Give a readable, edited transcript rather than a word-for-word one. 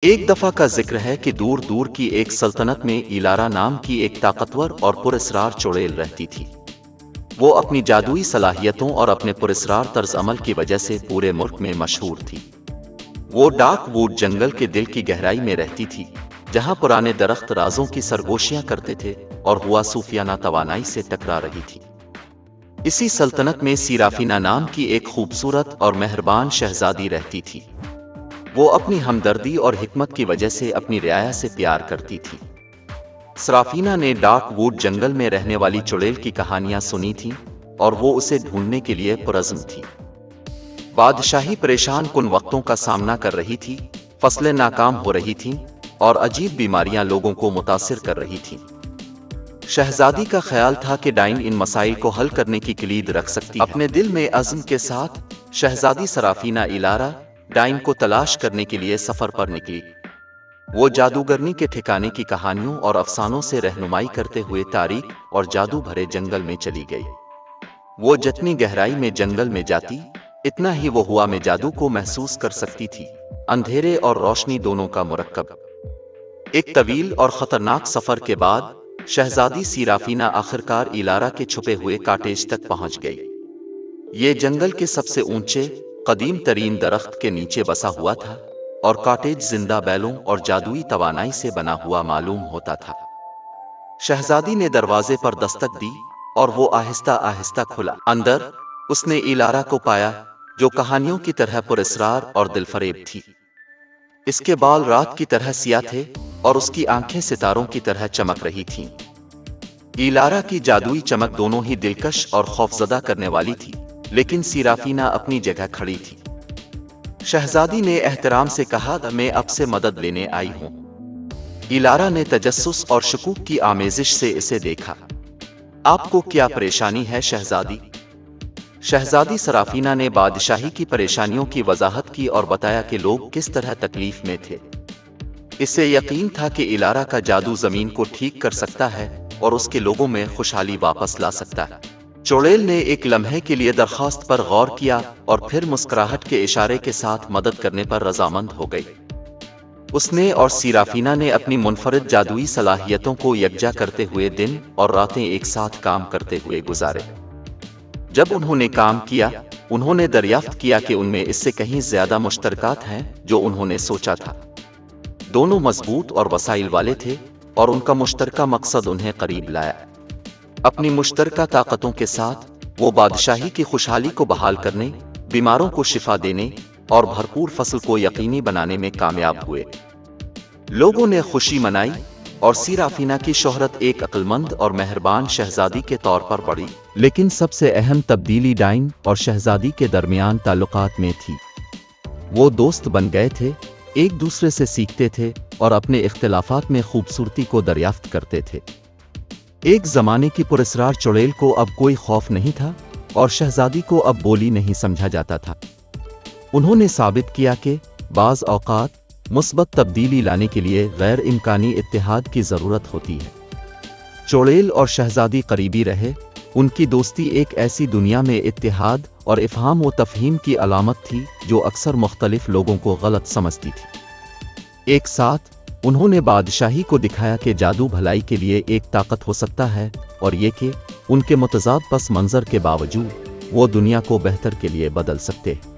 ایک دفعہ کا ذکر ہے کہ دور دور کی ایک سلطنت میں ایلارا نام کی ایک طاقتور اور پراسرار چڑیل رہتی تھی۔ وہ اپنی جادوئی صلاحیتوں اور اپنے پراسرار طرز عمل کی وجہ سے پورے ملک میں مشہور تھی۔ وہ ڈارک ووڈ جنگل کے دل کی گہرائی میں رہتی تھی، جہاں پرانے درخت رازوں کی سرگوشیاں کرتے تھے اور ہوا صوفیانہ توانائی سے ٹکرا رہی تھی۔ اسی سلطنت میں سیرافینا نام کی ایک خوبصورت اور مہربان شہزادی رہتی تھی۔ وہ اپنی ہمدردی اور حکمت کی وجہ سے اپنی رعایا سے پیار کرتی تھی۔ سرافینا نے ڈارک ووڈ جنگل میں رہنے والی چڑیل کی کہانیاں سنی تھیں اور وہ اسے ڈھونڈنے کے لیے پرعزم تھی۔ بادشاہی پریشان کن وقتوں کا سامنا کر رہی تھی، فصلیں ناکام ہو رہی تھیں اور عجیب بیماریاں لوگوں کو متاثر کر رہی تھیں۔ شہزادی کا خیال تھا کہ ڈائن ان مسائل کو حل کرنے کی کلید رکھ سکتی ہے۔ اپنے دل میں عزم کے ساتھ شہزادی سرافینا ایلارا ڈائن کو تلاش کرنے کے لیے سفر پر نکلی۔ وہ جادوگرنی کے ٹھکانے کی کہانیوں اور افسانوں سے رہنمائی کرتے ہوئے تاریک اور جادو بھرے جنگل میں چلی گئی۔ وہ جتنی گہرائی میں جنگل میں جاتی، اتنا ہی وہ ہوا میں جادو کو محسوس کر سکتی تھی، اندھیرے اور روشنی دونوں کا مرکب۔ ایک طویل اور خطرناک سفر کے بعد شہزادی سیرافینا آخرکار ایلارا کے چھپے ہوئے کاٹیج تک پہنچ گئی۔ یہ جنگل کے سب سے اونچے، قدیم ترین درخت کے نیچے بسا ہوا تھا اور کاٹیج زندہ بیلوں اور جادوئی توانائی سے بنا ہوا معلوم ہوتا تھا۔ شہزادی نے دروازے پر دستک دی اور وہ آہستہ آہستہ کھلا۔ اندر اس نے ایلارا کو پایا، جو کہانیوں کی طرح پراسرار اور دل فریب تھی۔ اس کے بال رات کی طرح سیاہ تھے اور اس کی آنکھیں ستاروں کی طرح چمک رہی تھیں۔ ایلارا کی جادوئی چمک دونوں ہی دلکش اور خوفزدہ کرنے والی تھی، لیکن سیرافینا اپنی جگہ کھڑی تھی۔ شہزادی نے احترام سے کہا، میں اب سے مدد لینے آئی ہوں۔ ایلارا نے تجسس اور شکوک کی آمیزش سے اسے دیکھا۔ آپ کو کیا پریشانی ہے شہزادی؟ شہزادی سرافینا نے بادشاہی کی پریشانیوں کی وضاحت کی اور بتایا کہ لوگ کس طرح تکلیف میں تھے۔ اسے یقین تھا کہ ایلارا کا جادو زمین کو ٹھیک کر سکتا ہے اور اس کے لوگوں میں خوشحالی واپس لا سکتا ہے۔ چڑیل نے ایک لمحے کے لیے درخواست پر غور کیا اور پھر مسکراہٹ کے اشارے کے ساتھ مدد کرنے پر رضامند ہو گئی۔ اس نے اور سیرافینا نے اپنی منفرد جادوئی صلاحیتوں کو یکجا کرتے ہوئے دن اور راتیں ایک ساتھ کام کرتے ہوئے گزارے۔ جب انہوں نے کام کیا، انہوں نے دریافت کیا کہ ان میں اس سے کہیں زیادہ مشترکات ہیں جو انہوں نے سوچا تھا۔ دونوں مضبوط اور وسائل والے تھے اور ان کا مشترکہ مقصد انہیں قریب لایا۔ اپنی مشترکہ طاقتوں کے ساتھ وہ بادشاہی کی خوشحالی کو بحال کرنے، بیماروں کو شفا دینے اور بھرپور فصل کو یقینی بنانے میں کامیاب ہوئے۔ لوگوں نے خوشی منائی اور سیرافینا کی شہرت ایک عقلمند اور مہربان شہزادی کے طور پر بڑھی۔ لیکن سب سے اہم تبدیلی ڈائن اور شہزادی کے درمیان تعلقات میں تھی۔ وہ دوست بن گئے تھے، ایک دوسرے سے سیکھتے تھے اور اپنے اختلافات میں خوبصورتی کو دریافت کرتے تھے۔ ایک زمانے کی پراسرار چڑیل کو اب کوئی خوف نہیں تھا اور شہزادی کو اب بولی نہیں سمجھا جاتا تھا۔ انہوں نے ثابت کیا کہ بعض اوقات مثبت تبدیلی لانے کے لیے غیر امکانی اتحاد کی ضرورت ہوتی ہے۔ چڑیل اور شہزادی قریبی رہے، ان کی دوستی ایک ایسی دنیا میں اتحاد اور افہام و تفہیم کی علامت تھی جو اکثر مختلف لوگوں کو غلط سمجھتی تھی۔ ایک ساتھ انہوں نے بادشاہی کو دکھایا کہ جادو بھلائی کے لیے ایک طاقت ہو سکتا ہے، اور یہ کہ ان کے متضاد پس منظر کے باوجود وہ دنیا کو بہتر کے لیے بدل سکتے ہیں۔